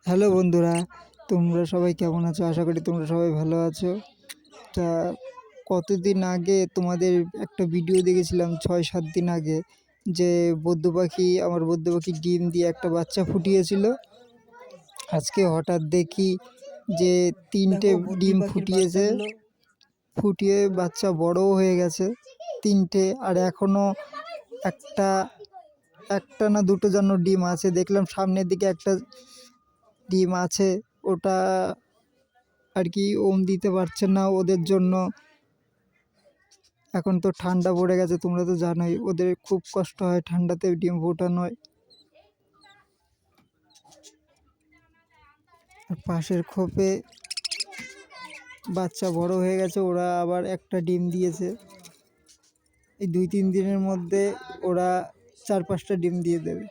Hello বন্ধুরা, তোমরা সবাই কেমন আছো? আশা করি তোমরা সবাই ভালো আছো। তা কতদিন আগে তোমাদের একটা ভিডিও দেখেছিলাম ৬-৭ দিন আগে, যে আমার বদ্য পাখি ডিম দিয়ে একটা বাচ্চা ফুটিয়েছিল। আজকে হঠাৎ দেখি যে ৩টে ডিম ফুটিয়েছে, ফুটিয়ে বাচ্চা বড়ও হয়ে গেছে ৩টে, আর এখনও একটা না দুটো যেন ডিম আছে। দেখলাম সামনের দিকে একটা ডিম আছে, ওটা আর কি দিতে পারছে না ওদের জন্য। এখন তো ঠান্ডা পড়ে গেছে, তোমরা তো জানোই ওদের খুব কষ্ট হয় ঠান্ডাতে ডিম ফোটানোয়। আর পাশের খোপে বাচ্চা বড় হয়ে গেছে, ওরা আবার একটা ডিম দিয়েছে। এই ২-৩ দিনের মধ্যে ওরা ৪-৫টা ডিম দিয়ে দেবে।